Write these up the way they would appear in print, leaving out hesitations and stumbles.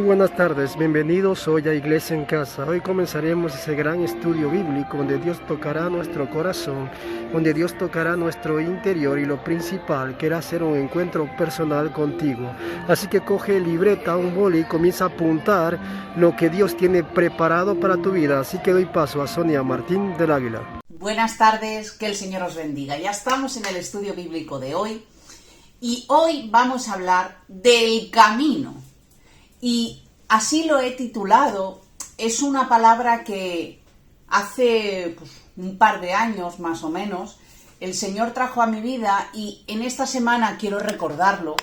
buenas tardes, bienvenidos hoy a Iglesia en Casa. Hoy comenzaremos ese gran estudio bíblico donde Dios tocará nuestro corazón, donde Dios tocará nuestro interior y lo principal, que era hacer un encuentro personal contigo. Así que coge libreta, un boli y comienza a apuntar lo que Dios tiene preparado para tu vida. Así que doy paso a Sonia Martín del Águila. Buenas tardes, que el Señor os bendiga. Ya estamos en el estudio bíblico de hoy y hoy vamos a hablar del camino. Y así lo he titulado. Es una palabra que hace un par de años más o menos el Señor trajo a mi vida y en esta semana quiero recordarlo.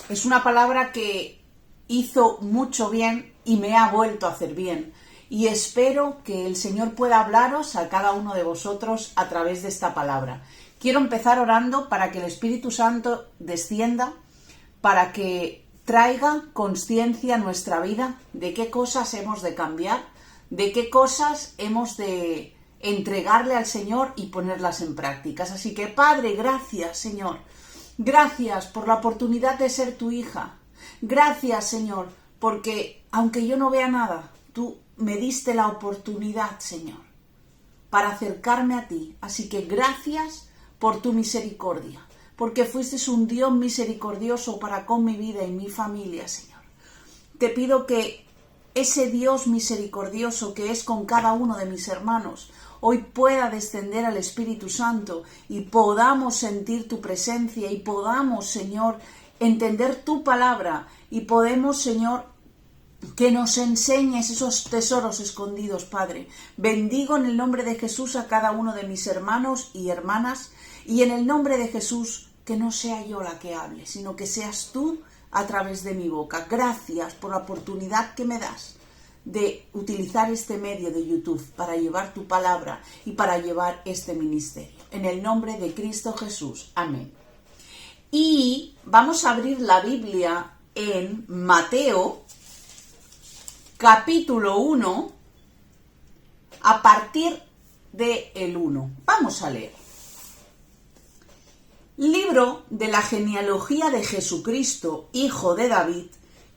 Es una palabra que hizo mucho bien y me ha vuelto a hacer bien. Y espero que el Señor pueda hablaros a cada uno de vosotros a través de esta palabra. Quiero empezar orando para que el Espíritu Santo descienda, para que traiga consciencia a nuestra vida de qué cosas hemos de cambiar, de qué cosas hemos de entregarle al Señor y ponerlas en prácticas. Así que, Padre, gracias, Señor. Gracias por la oportunidad de ser tu hija. Gracias, Señor, porque aunque yo no vea nada, tú me diste la oportunidad, Señor, para acercarme a ti. Así que gracias por tu misericordia, porque fuiste un Dios misericordioso para con mi vida y mi familia, Señor. Te pido que ese Dios misericordioso que es con cada uno de mis hermanos, hoy pueda descender al Espíritu Santo y podamos sentir tu presencia y podamos, Señor, entender tu palabra y podemos, Señor, que nos enseñes esos tesoros escondidos, Padre. Bendigo en el nombre de Jesús a cada uno de mis hermanos y hermanas y en el nombre de Jesús que no sea yo la que hable, sino que seas tú a través de mi boca. Gracias por la oportunidad que me das de utilizar este medio de YouTube para llevar tu palabra y para llevar este ministerio. En el nombre de Cristo Jesús. Amén. Y vamos a abrir la Biblia en Mateo, capítulo 1, a partir del 1. Vamos a leer. Libro de la genealogía de Jesucristo, hijo de David,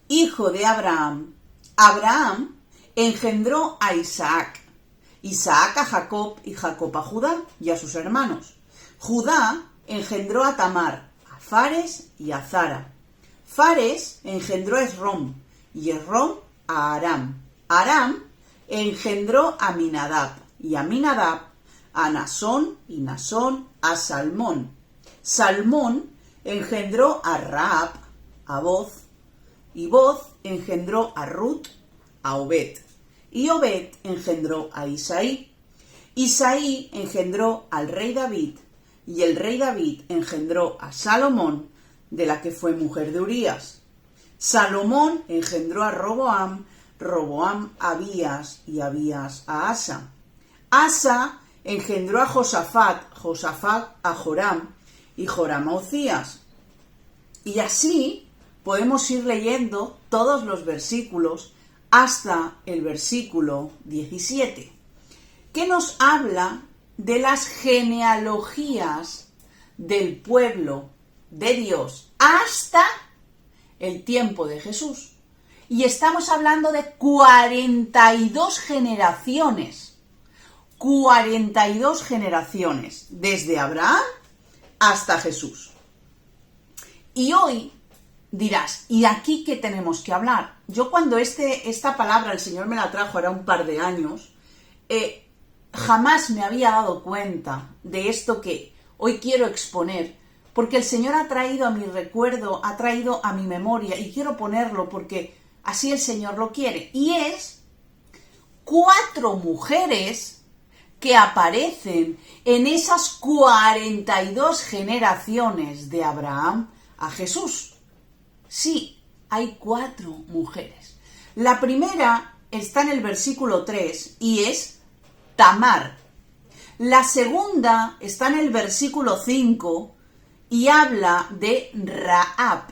hijo de Abraham. Abraham engendró a Isaac, Isaac a Jacob y Jacob a Judá y a sus hermanos. Judá engendró a Tamar, a Fares y a Zara. Fares engendró a Esrom y Esrom a Aram. Aram engendró a Aminadab y Aminadab a Nasón y Nasón a Salmón. Salmón engendró a Rahab, a Boz, y Boz engendró a Ruth, a Obed, y Obed engendró a Isaí. Isaí engendró al rey David, y el rey David engendró a Salomón, de la que fue mujer de Urías. Salomón engendró a Roboam, Roboam a Abías, y Abías a Asa. Asa engendró a Josafat, Josafat a Joram, y Joram a Uzías. Y así podemos ir leyendo todos los versículos hasta el versículo 17, que nos habla de las genealogías del pueblo de Dios hasta el tiempo de Jesús. Y estamos hablando de 42 generaciones. 42 generaciones, desde Abraham hasta Jesús. Y hoy dirás, ¿y aquí qué tenemos que hablar? Yo cuando esta palabra el Señor me la trajo hará un par de años, jamás me había dado cuenta de esto que hoy quiero exponer, porque el Señor ha traído a mi recuerdo, ha traído a mi memoria, y quiero ponerlo porque así el Señor lo quiere. Y es 4 mujeres que aparecen en esas 42 generaciones de Abraham a Jesús. Sí, hay 4 mujeres. La primera está en el versículo 3 y es Tamar. La segunda está en el versículo 5 y habla de Rahab.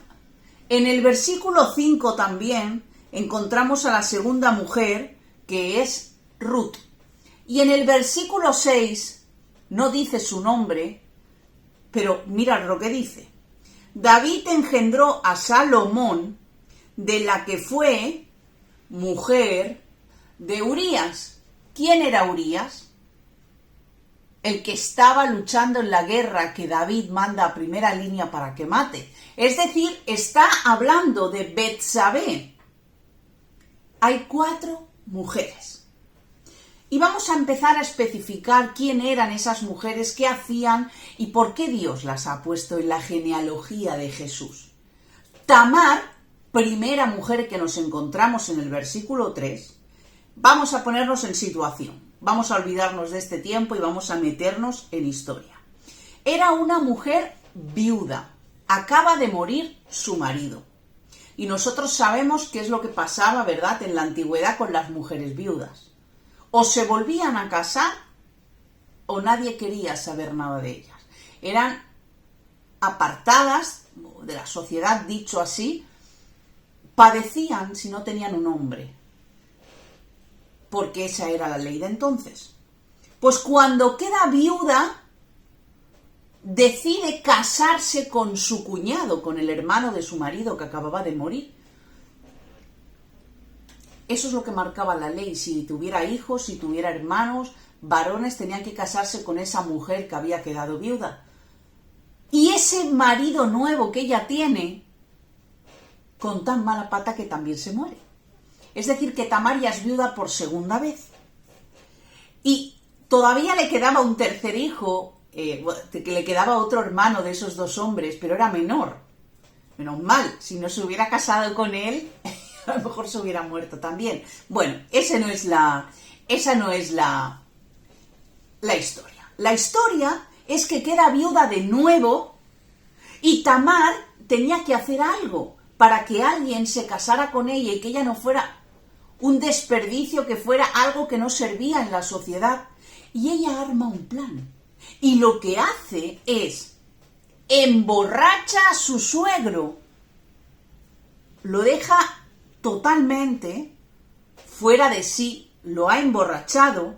En el versículo 5 también encontramos a la segunda mujer, que es Ruth. Y en el versículo 6 no dice su nombre, pero mira lo que dice. David engendró a Salomón, de la que fue mujer de Urías. ¿Quién era Urías? El que estaba luchando en la guerra que David manda a primera línea para que mate. Es decir, está hablando de Betsabé. Hay 4 mujeres. Y vamos a empezar a especificar quién eran esas mujeres, qué hacían y por qué Dios las ha puesto en la genealogía de Jesús. Tamar, primera mujer que nos encontramos en el versículo 3, vamos a ponernos en situación. Vamos a olvidarnos de este tiempo y vamos a meternos en historia. Era una mujer viuda. Acaba de morir su marido. Y nosotros sabemos qué es lo que pasaba, ¿verdad?, en la antigüedad con las mujeres viudas. O se volvían a casar o nadie quería saber nada de ellas. Eran apartadas de la sociedad, dicho así, padecían si no tenían un hombre. Porque esa era la ley de entonces. Pues cuando queda viuda, decide casarse con su cuñado, con el hermano de su marido que acababa de morir. Eso es lo que marcaba la ley. Si tuviera hijos, si tuviera hermanos, varones, tenían que casarse con esa mujer que había quedado viuda. Y ese marido nuevo que ella tiene, con tan mala pata que también se muere. Es decir, que Tamar ya es viuda por segunda vez. Y todavía le quedaba un tercer hijo, que le quedaba otro hermano de esos 2 hombres, pero era menor. Menos mal, si no se hubiera casado con él, a lo mejor se hubiera muerto también. Bueno, esa no es la historia. La historia es que queda viuda de nuevo y Tamar tenía que hacer algo para que alguien se casara con ella y que ella no fuera un desperdicio, que fuera algo que no servía en la sociedad. Y ella arma un plan. Y lo que hace es emborracha a su suegro. Lo deja totalmente fuera de sí, lo ha emborrachado.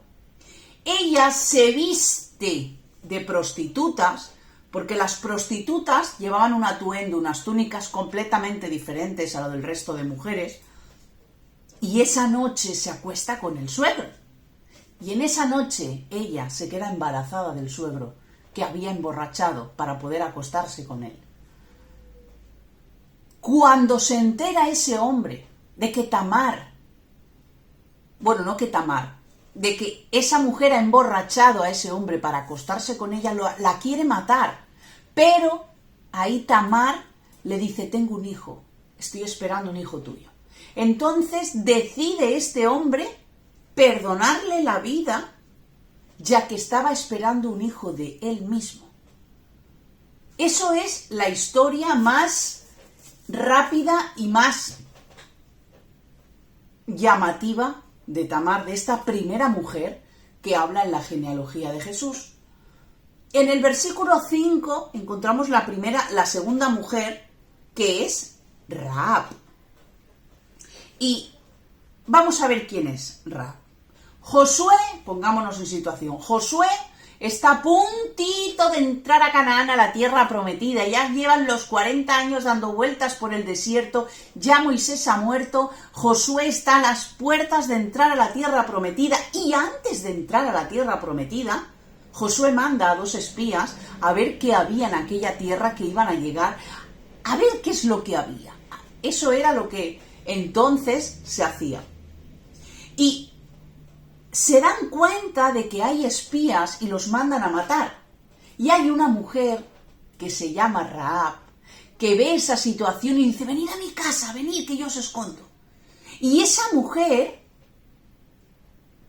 Ella se viste de prostitutas, porque las prostitutas llevaban un atuendo, unas túnicas completamente diferentes a lo del resto de mujeres. Y esa noche se acuesta con el suegro. Y en esa noche ella se queda embarazada del suegro que había emborrachado para poder acostarse con él. Cuando se entera ese hombre de que de que esa mujer ha emborrachado a ese hombre para acostarse con ella, la quiere matar. Pero ahí Tamar le dice: tengo un hijo, estoy esperando un hijo tuyo. Entonces decide este hombre perdonarle la vida, ya que estaba esperando un hijo de él mismo. Eso es la historia más rápida y más llamativa de Tamar, de esta primera mujer que habla en la genealogía de Jesús. En el versículo 5 encontramos la segunda mujer, que es Rahab. Y vamos a ver quién es Rahab. Josué, pongámonos en situación, Josué está a puntito de entrar a Canaán, a la tierra prometida. Ya llevan los 40 años dando vueltas por el desierto, ya Moisés ha muerto, Josué está a las puertas de entrar a la tierra prometida. Y antes de entrar a la tierra prometida, Josué manda a 2 espías a ver qué había en aquella tierra que iban a llegar, a ver qué es lo que había. Eso era lo que entonces se hacía. Y se dan cuenta de que hay espías y los mandan a matar. Y hay una mujer que se llama Rahab, que ve esa situación y dice: venid a mi casa, venid que yo os escondo. Y esa mujer,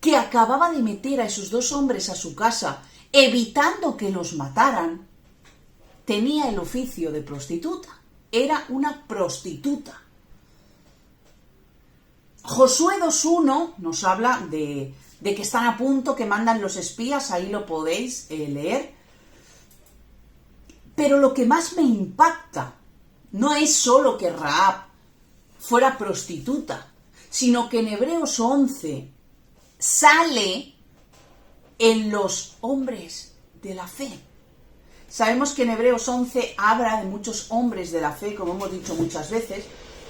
que acababa de meter a esos 2 hombres a su casa, evitando que los mataran, tenía el oficio de prostituta. Era una prostituta. Josué 2.1 nos habla de que están a punto, que mandan los espías, ahí lo podéis leer. Pero lo que más me impacta no es solo que Rahab fuera prostituta, sino que en Hebreos 11 sale en los hombres de la fe. Sabemos que en Hebreos 11 habla de muchos hombres de la fe, como hemos dicho muchas veces,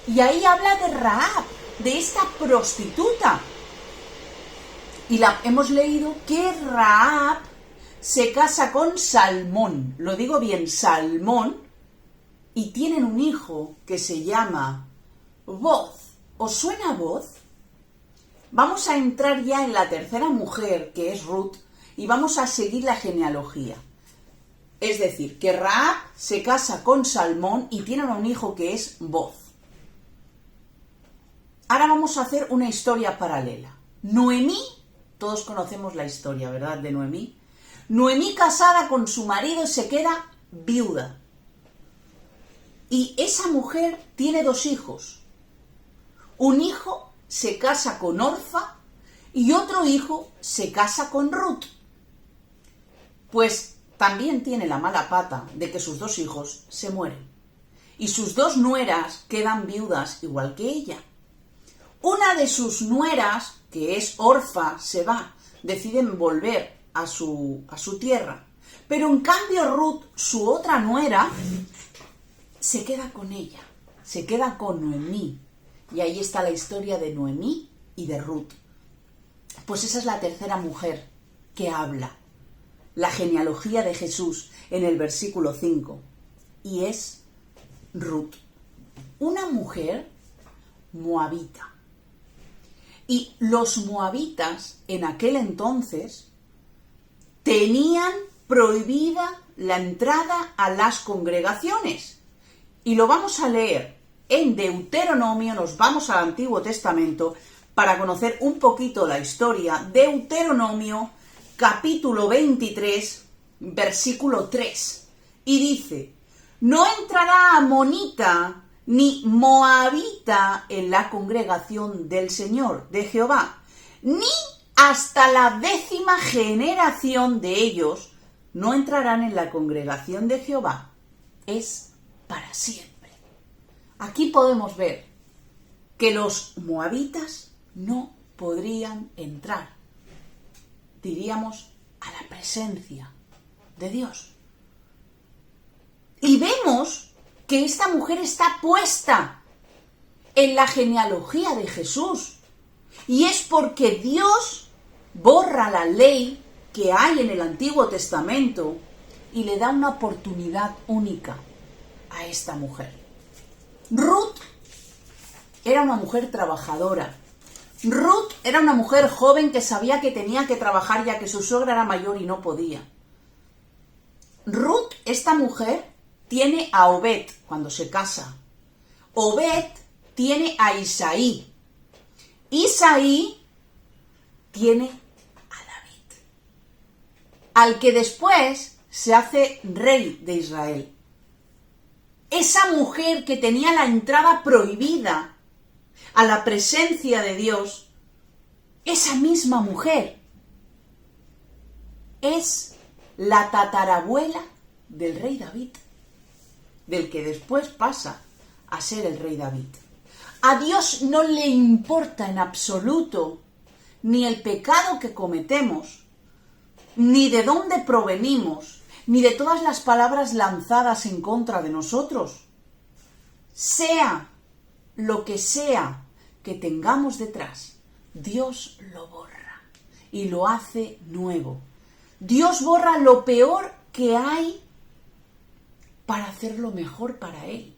y ahí habla de Rahab. de esta prostituta. Y hemos leído que Rahab se casa con Salmón, lo digo bien, Salmón, y tienen un hijo que se llama Boz. ¿Os suena Boz? Vamos a entrar ya en la tercera mujer, que es Ruth, y vamos a seguir la genealogía. Es decir, que Rahab se casa con Salmón y tienen un hijo que es Boz. Ahora vamos a hacer una historia paralela. Noemí, todos conocemos la historia, ¿verdad?, de Noemí. Noemí casada con su marido se queda viuda. Y esa mujer tiene 2 hijos. Un hijo se casa con Orfa y otro hijo se casa con Ruth. Pues también tiene la mala pata de que sus 2 hijos se mueren. Y sus 2 nueras quedan viudas igual que ella. Una de sus nueras, que es Orfa, se va, deciden volver a su tierra. Pero en cambio Ruth, su otra nuera, se queda con ella, se queda con Noemí. Y ahí está la historia de Noemí y de Ruth. Pues esa es la tercera mujer que habla, la genealogía de Jesús en el versículo 5. Y es Ruth, una mujer moabita. Y los moabitas en aquel entonces tenían prohibida la entrada a las congregaciones. Y lo vamos a leer en Deuteronomio, nos vamos al Antiguo Testamento para conocer un poquito la historia. Deuteronomio, capítulo 23, versículo 3. Y dice: no entrará amonita ni moabita en la congregación del Señor, de Jehová, ni hasta la 10ª generación de ellos no entrarán en la congregación de Jehová. Es para siempre. Aquí podemos ver que los moabitas no podrían entrar, diríamos, a la presencia de Dios. Y vemos que esta mujer está puesta en la genealogía de Jesús. Y es porque Dios borra la ley que hay en el Antiguo Testamento y le da una oportunidad única a esta mujer. Ruth era una mujer trabajadora. Ruth era una mujer joven que sabía que tenía que trabajar ya que su suegra era mayor y no podía. Ruth, esta mujer, tiene a Obed cuando se casa. Obed tiene a Isaí. Isaí tiene a David, al que después se hace rey de Israel. Esa mujer que tenía la entrada prohibida a la presencia de Dios, esa misma mujer es la tatarabuela del rey David, del que después pasa a ser el rey David. A Dios no le importa en absoluto ni el pecado que cometemos, ni de dónde provenimos, ni de todas las palabras lanzadas en contra de nosotros. Sea lo que sea que tengamos detrás, Dios lo borra y lo hace nuevo. Dios borra lo peor que hay para hacerlo mejor para Él.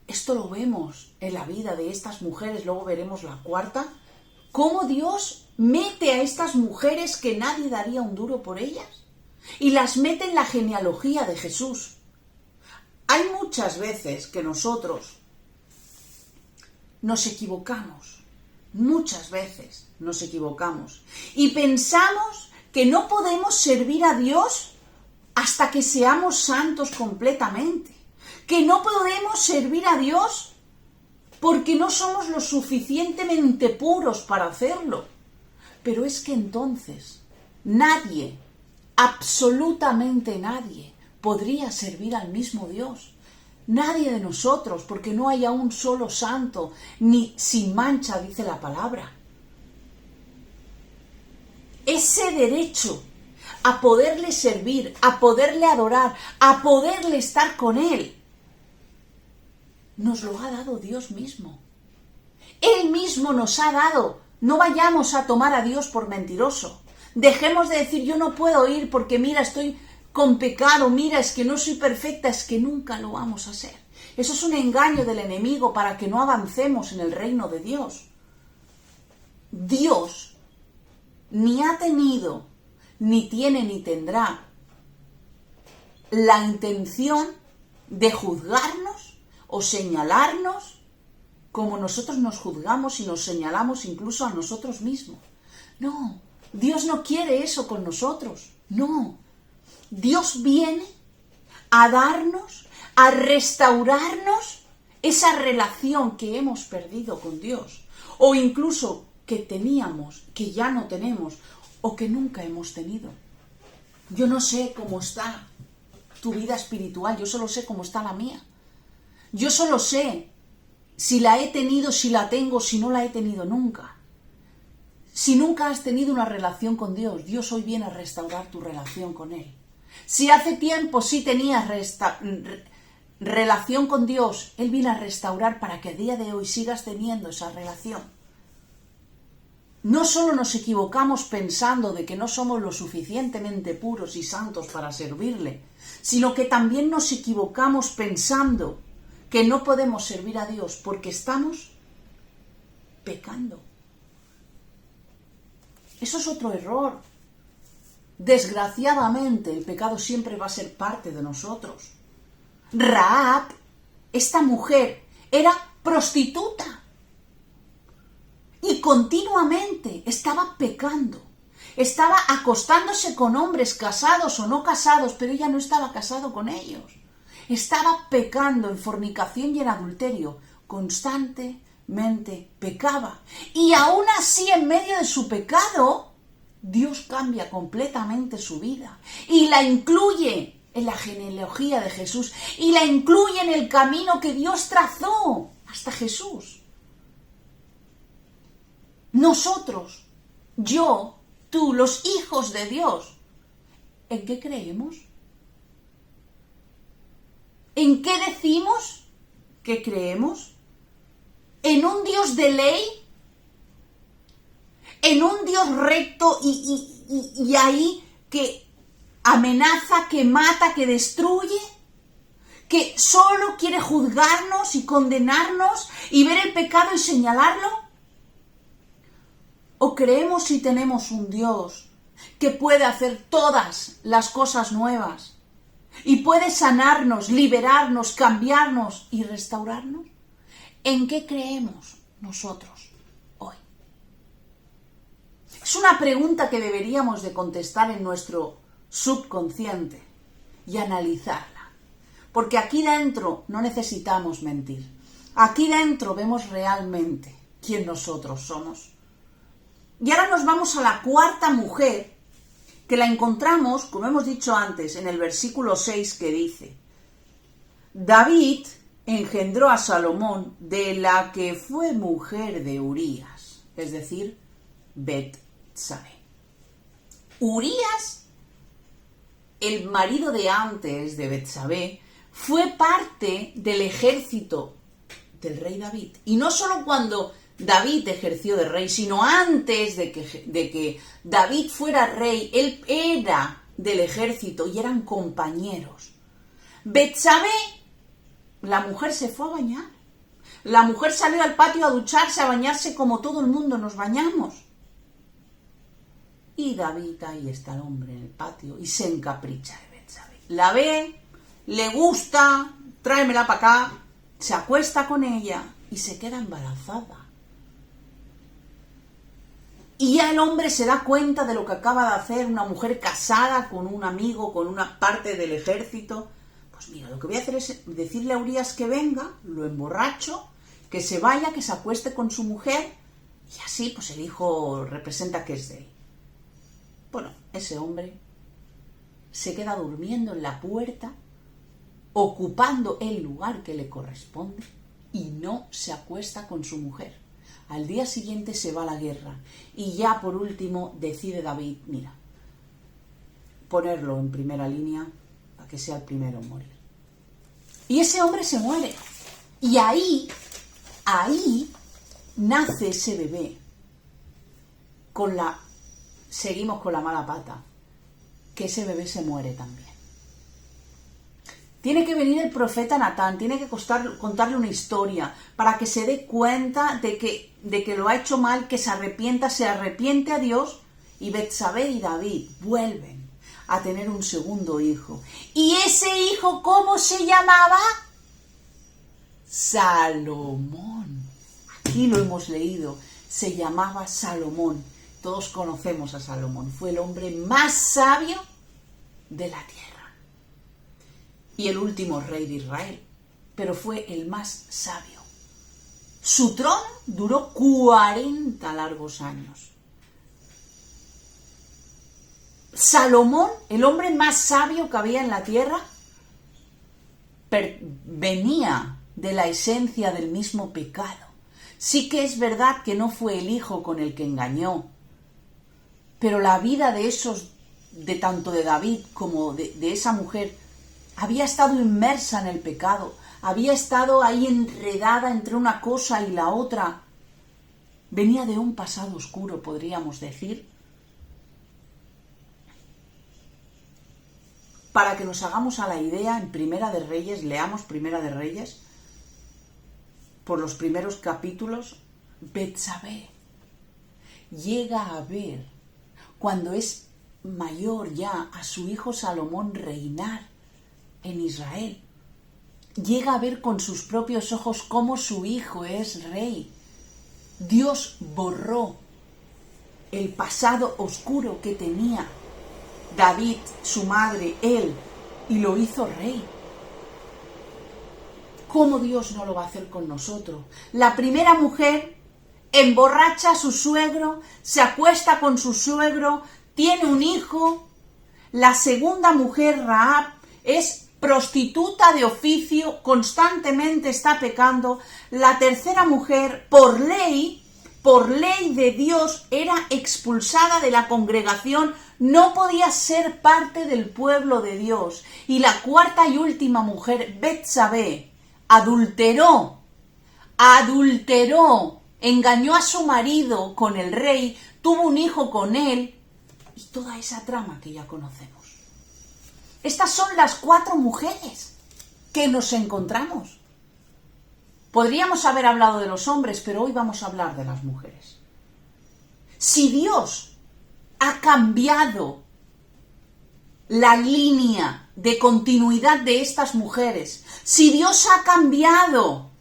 Esto lo vemos en la vida de estas mujeres, luego veremos la cuarta, cómo Dios mete a estas mujeres que nadie daría un duro por ellas y las mete en la genealogía de Jesús. Hay muchas veces que nosotros nos equivocamos, muchas veces nos equivocamos y pensamos que no podemos servir a Dios hasta que seamos santos completamente, que no podemos servir a Dios porque no somos lo suficientemente puros para hacerlo. Pero es que entonces nadie, absolutamente nadie, podría servir al mismo Dios. Nadie de nosotros, porque no hay un solo santo, ni sin mancha, dice la palabra. Ese derecho a poderle servir, a poderle adorar, a poderle estar con Él, nos lo ha dado Dios mismo. Él mismo nos ha dado. No vayamos a tomar a Dios por mentiroso. Dejemos de decir, yo no puedo ir porque mira, estoy con pecado, mira, es que no soy perfecta, es que nunca lo vamos a hacer. Eso es un engaño del enemigo para que no avancemos en el reino de Dios. Dios ni ha tenido, ni tiene, ni tendrá la intención de juzgarnos o señalarnos como nosotros nos juzgamos y nos señalamos incluso a nosotros mismos. No, Dios no quiere eso con nosotros, no. Dios viene a darnos, a restaurarnos esa relación que hemos perdido con Dios, o incluso que teníamos, que ya no tenemos, o que nunca hemos tenido. Yo no sé cómo está tu vida espiritual, yo solo sé cómo está la mía. Yo solo sé si la he tenido, si la tengo, si no la he tenido nunca. Si nunca has tenido una relación con Dios, Dios hoy viene a restaurar tu relación con Él. Si hace tiempo sí tenías relación con Dios, Él viene a restaurar para que a día de hoy sigas teniendo esa relación. No solo nos equivocamos pensando de que no somos lo suficientemente puros y santos para servirle, sino que también nos equivocamos pensando que no podemos servir a Dios porque estamos pecando. Eso es otro error. Desgraciadamente, el pecado siempre va a ser parte de nosotros. Rahab, esta mujer, era prostituta. Y continuamente estaba pecando. Estaba acostándose con hombres casados o no casados, pero ella no estaba casado con ellos. Estaba pecando en fornicación y en adulterio. Constantemente pecaba. Y aún así, en medio de su pecado, Dios cambia completamente su vida. Y la incluye en la genealogía de Jesús. Y la incluye en el camino que Dios trazó hasta Jesús. Nosotros, yo, tú, los hijos de Dios, ¿en qué creemos? ¿En qué decimos que creemos? ¿En un Dios de ley? ¿En un Dios recto y ahí que amenaza, que mata, que destruye? ¿Que solo quiere juzgarnos y condenarnos y ver el pecado y señalarlo? ¿O creemos y tenemos un Dios que puede hacer todas las cosas nuevas y puede sanarnos, liberarnos, cambiarnos y restaurarnos? ¿En qué creemos nosotros hoy? Es una pregunta que deberíamos de contestar en nuestro subconsciente y analizarla. Porque aquí dentro no necesitamos mentir. Aquí dentro vemos realmente quién nosotros somos. Y ahora nos vamos a la cuarta mujer, que la encontramos, como hemos dicho antes, en el versículo 6, que dice: David engendró a Salomón de la que fue mujer de Urías, es decir, Betsabé. Urías, el marido de antes de Betsabé, fue parte del ejército del rey David. Y no solo cuando David ejerció de rey, sino antes de que David fuera rey, él era del ejército y eran compañeros. Betsabé, la mujer se fue a bañar. La mujer salió al patio a ducharse, a bañarse como todo el mundo nos bañamos. Y David, ahí está el hombre en el patio y se encapricha de Betsabé. La ve, le gusta, tráemela para acá, se acuesta con ella y se queda embarazada. Y ya el hombre se da cuenta de lo que acaba de hacer una mujer casada con un amigo, con una parte del ejército. Pues mira, lo que voy a hacer es decirle a Urías que venga, lo emborracho, que se vaya, que se acueste con su mujer, y así pues el hijo representa que es de él. Bueno, ese hombre se queda durmiendo en la puerta, ocupando el lugar que le corresponde, y no se acuesta con su mujer. Al día siguiente se va a la guerra y ya por último decide David, mira, ponerlo en primera línea para que sea el primero en morir. Y ese hombre se muere. Y ahí nace ese bebé. Seguimos con la mala pata, que ese bebé se muere también. Tiene que venir el profeta Natán, tiene que contarle una historia para que se dé cuenta de que lo ha hecho mal, que se arrepiente a Dios, y Betsabé y David vuelven a tener un segundo hijo. ¿Y ese hijo cómo se llamaba? Salomón. Aquí lo hemos leído, se llamaba Salomón. Todos conocemos a Salomón, fue el hombre más sabio de la tierra. Y el último rey de Israel, pero fue el más sabio. Su trono duró 40 largos años. Salomón, el hombre más sabio que había en la tierra, venía de la esencia del mismo pecado. Sí que es verdad que no fue el hijo con el que engañó, pero la vida de tanto de David como de esa mujer, había estado inmersa en el pecado, había estado ahí enredada entre una cosa y la otra. Venía de un pasado oscuro, podríamos decir. Para que nos hagamos a la idea, en Primera de Reyes, leamos Primera de Reyes, por los primeros capítulos, Betsabé llega a ver, cuando es mayor ya, a su hijo Salomón reinar en Israel. Llega a ver con sus propios ojos cómo su hijo es rey. Dios borró el pasado oscuro que tenía David, su madre, él, y lo hizo rey. ¿Cómo Dios no lo va a hacer con nosotros? La primera mujer emborracha a su suegro, se acuesta con su suegro, tiene un hijo. La segunda mujer, Rahab, es prostituta de oficio, constantemente está pecando. La tercera mujer, por ley de Dios, era expulsada de la congregación, no podía ser parte del pueblo de Dios. Y la cuarta y última mujer, Betsabé, adulteró, engañó a su marido con el rey, tuvo un hijo con él, y toda esa trama que ya conocemos. Estas son las 4 mujeres que nos encontramos. Podríamos haber hablado de los hombres, pero hoy vamos a hablar de las mujeres. Si Dios ha cambiado la línea de continuidad de estas mujeres, si Dios ha cambiado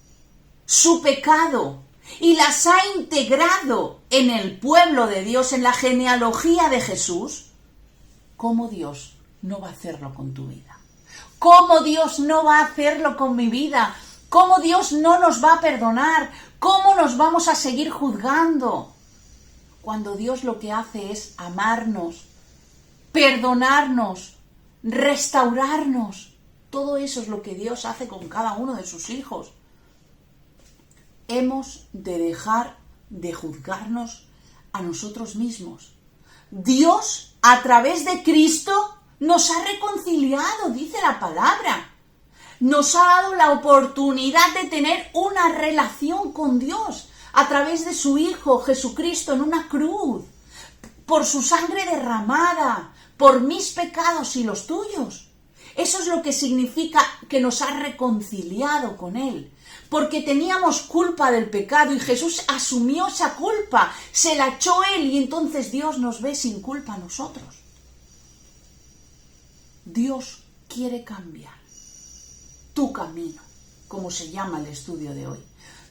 su pecado y las ha integrado en el pueblo de Dios, en la genealogía de Jesús, ¿cómo Dios no va a hacerlo con tu vida? ¿Cómo Dios no va a hacerlo con mi vida? ¿Cómo Dios no nos va a perdonar? ¿Cómo nos vamos a seguir juzgando? Cuando Dios lo que hace es amarnos, perdonarnos, restaurarnos. Todo eso es lo que Dios hace con cada uno de sus hijos. Hemos de dejar de juzgarnos a nosotros mismos. Dios, a través de Cristo, nos ha reconciliado, dice la palabra. Nos ha dado la oportunidad de tener una relación con Dios a través de su Hijo Jesucristo en una cruz, por su sangre derramada, por mis pecados y los tuyos. Eso es lo que significa que nos ha reconciliado con Él, porque teníamos culpa del pecado y Jesús asumió esa culpa, se la echó Él y entonces Dios nos ve sin culpa a nosotros. Dios quiere cambiar tu camino, como se llama el estudio de hoy.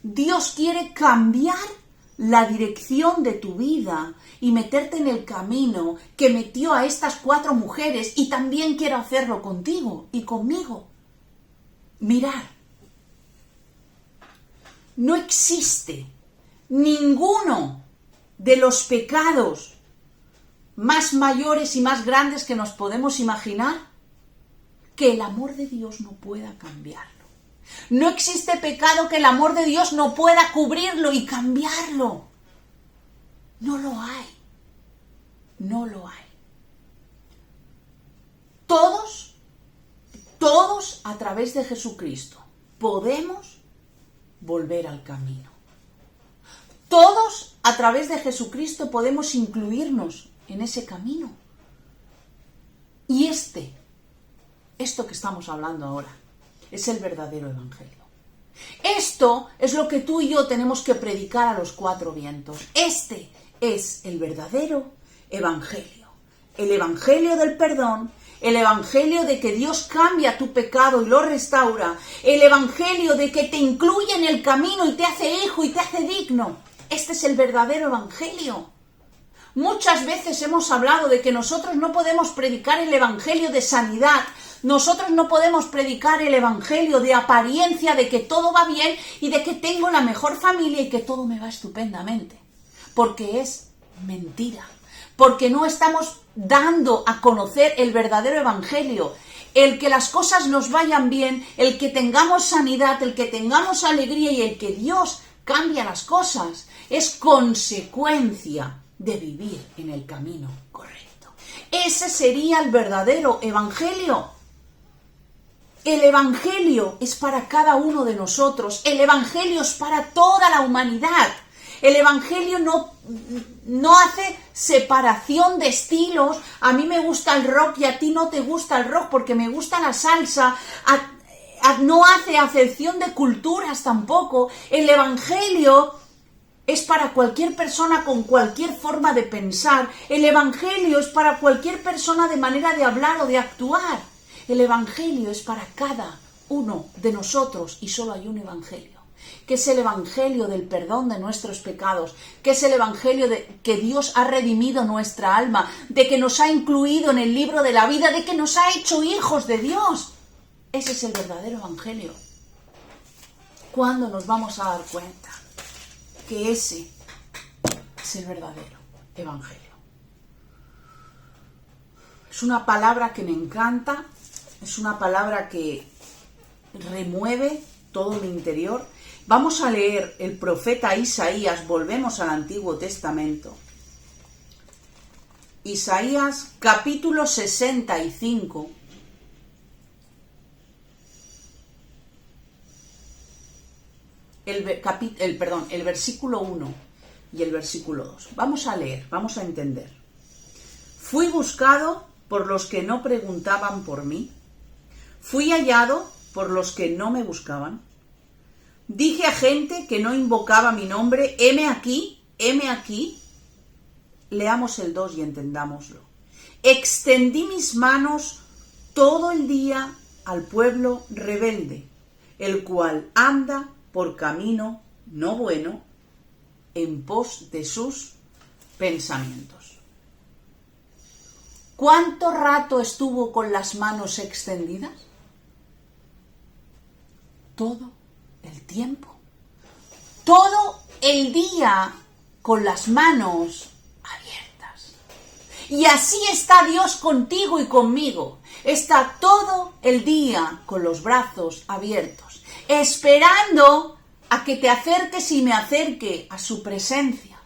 Dios quiere cambiar la dirección de tu vida y meterte en el camino que metió a estas 4 mujeres, y también quiero hacerlo contigo y conmigo. Mirad, no existe ninguno de los pecados más mayores y más grandes que nos podemos imaginar que el amor de Dios no pueda cambiarlo. No existe pecado que el amor de Dios no pueda cubrirlo y cambiarlo. No lo hay. No lo hay. Todos a través de Jesucristo podemos volver al camino. Todos, a través de Jesucristo, podemos incluirnos en ese camino. Y esto que estamos hablando ahora, es el verdadero evangelio. Esto es lo que tú y yo tenemos que predicar a los cuatro vientos. Este es el verdadero evangelio. El evangelio del perdón, el evangelio de que Dios cambia tu pecado y lo restaura, el evangelio de que te incluye en el camino y te hace hijo y te hace digno. Este es el verdadero evangelio. Muchas veces hemos hablado de que nosotros no podemos predicar el evangelio de sanidad, nosotros no podemos predicar el evangelio de apariencia, de que todo va bien y de que tengo la mejor familia y que todo me va estupendamente, porque es mentira, porque no estamos dando a conocer el verdadero evangelio, el que las cosas nos vayan bien, el que tengamos sanidad, el que tengamos alegría y el que Dios cambia las cosas, es consecuencia de vivir en el camino correcto. Ese sería el verdadero evangelio. El evangelio es para cada uno de nosotros, el evangelio es para toda la humanidad. El evangelio no hace separación de estilos. A mí me gusta el rock y a ti no te gusta el rock porque me gusta la salsa. No hace acepción de culturas tampoco. El evangelio es para cualquier persona con cualquier forma de pensar. El evangelio es para cualquier persona de manera de hablar o de actuar. El evangelio es para cada uno de nosotros y solo hay un evangelio, que es el evangelio del perdón de nuestros pecados, que es el evangelio de que Dios ha redimido nuestra alma, de que nos ha incluido en el libro de la vida, de que nos ha hecho hijos de Dios. Ese es el verdadero evangelio. ¿Cuándo nos vamos a dar cuenta que ese es el verdadero evangelio? Es una palabra que me encanta, es una palabra que remueve todo mi interior. Vamos a leer el profeta Isaías, volvemos al Antiguo Testamento. Isaías capítulo 65. El versículo 1 y el versículo 2. Vamos a leer, vamos a entender. Fui buscado por los que no preguntaban por mí. Fui hallado por los que no me buscaban. Dije a gente que no invocaba mi nombre, heme aquí, heme aquí. Leamos el 2 y entendámoslo. Extendí mis manos todo el día al pueblo rebelde, el cual anda por camino no bueno, en pos de sus pensamientos. ¿Cuánto rato estuvo con las manos extendidas? Todo el tiempo. Todo el día con las manos abiertas. Y así está Dios contigo y conmigo. Está todo el día con los brazos abiertos, esperando a que te acerques y me acerque a su presencia.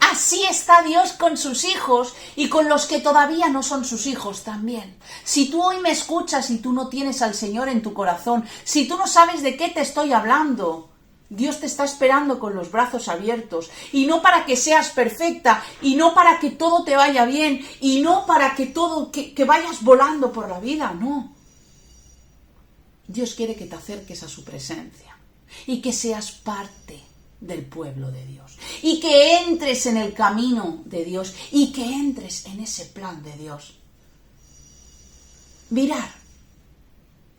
Así está Dios con sus hijos y con los que todavía no son sus hijos también. Si tú hoy me escuchas y tú no tienes al Señor en tu corazón, si tú no sabes de qué te estoy hablando, Dios te está esperando con los brazos abiertos, y no para que seas perfecta, y no para que todo te vaya bien, y no para que que vayas volando por la vida, no. Dios quiere que te acerques a su presencia y que seas parte del pueblo de Dios, y que entres en el camino de Dios, y que entres en ese plan de Dios. Mirar,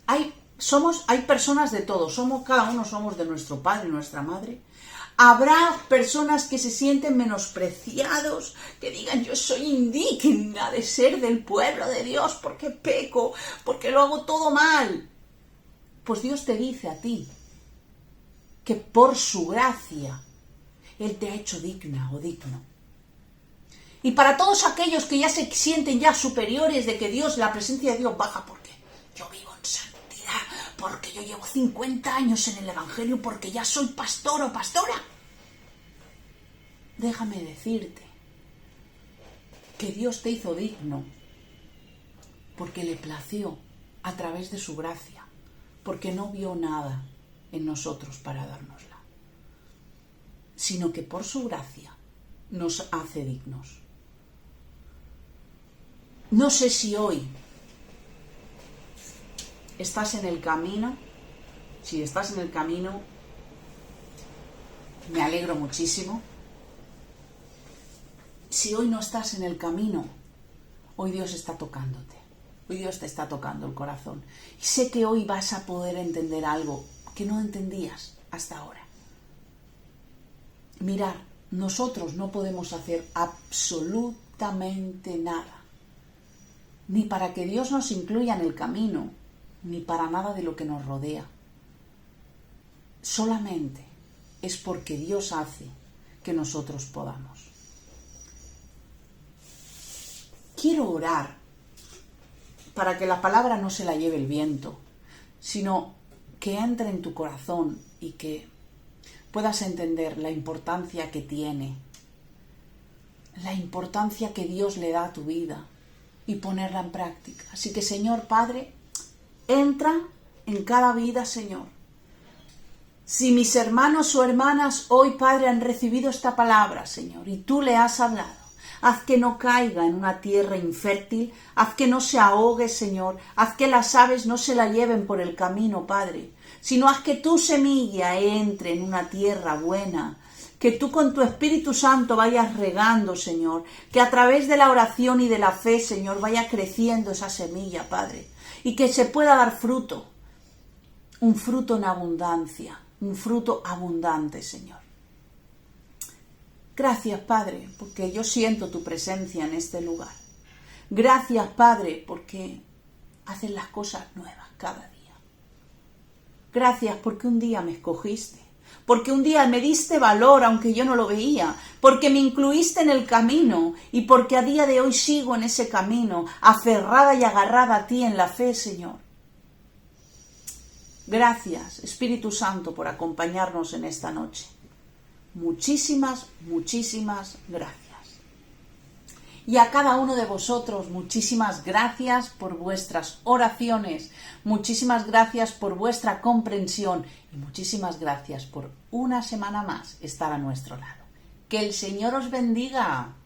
hay personas de todo, cada uno somos de nuestro padre y nuestra madre. Habrá personas que se sienten menospreciados, que digan yo soy indigna de ser del pueblo de Dios porque peco, porque lo hago todo mal. Pues Dios te dice a ti que por su gracia Él te ha hecho digna o digno. Y para todos aquellos que ya se sienten ya superiores de que Dios, la presencia de Dios baja porque yo vivo en santidad, porque yo llevo 50 años en el Evangelio, porque ya soy pastor o pastora. Déjame decirte que Dios te hizo digno porque le plació a través de su gracia, porque no vio nada en nosotros para dárnosla, sino que por su gracia nos hace dignos. No sé si hoy estás en el camino. Si estás en el camino, me alegro muchísimo. Si hoy no estás en el camino, hoy Dios está tocándote. Hoy Dios te está tocando el corazón. Y sé que hoy vas a poder entender algo que no entendías hasta ahora. Mirad, nosotros no podemos hacer absolutamente nada. Ni para que Dios nos incluya en el camino, ni para nada de lo que nos rodea. Solamente es porque Dios hace que nosotros podamos. Quiero orar para que la palabra no se la lleve el viento, sino que entre en tu corazón y que puedas entender la importancia que tiene, la importancia que Dios le da a tu vida y ponerla en práctica. Así que, Señor Padre, entra en cada vida, Señor. Si mis hermanos o hermanas hoy, Padre, han recibido esta palabra, Señor, y tú le has hablado, haz que no caiga en una tierra infértil, haz que no se ahogue, Señor, haz que las aves no se la lleven por el camino, Padre, sino haz que tu semilla entre en una tierra buena, que tú con tu Espíritu Santo vayas regando, Señor, que a través de la oración y de la fe, Señor, vaya creciendo esa semilla, Padre, y que se pueda dar fruto, un fruto en abundancia, un fruto abundante, Señor. Gracias, Padre, porque yo siento tu presencia en este lugar. Gracias, Padre, porque haces las cosas nuevas cada día. Gracias porque un día me escogiste, porque un día me diste valor aunque yo no lo veía, porque me incluiste en el camino y porque a día de hoy sigo en ese camino, aferrada y agarrada a ti en la fe, Señor. Gracias, Espíritu Santo, por acompañarnos en esta noche. Muchísimas, muchísimas gracias. Y a cada uno de vosotros, muchísimas gracias por vuestras oraciones, muchísimas gracias por vuestra comprensión y muchísimas gracias por una semana más estar a nuestro lado. Que el Señor os bendiga.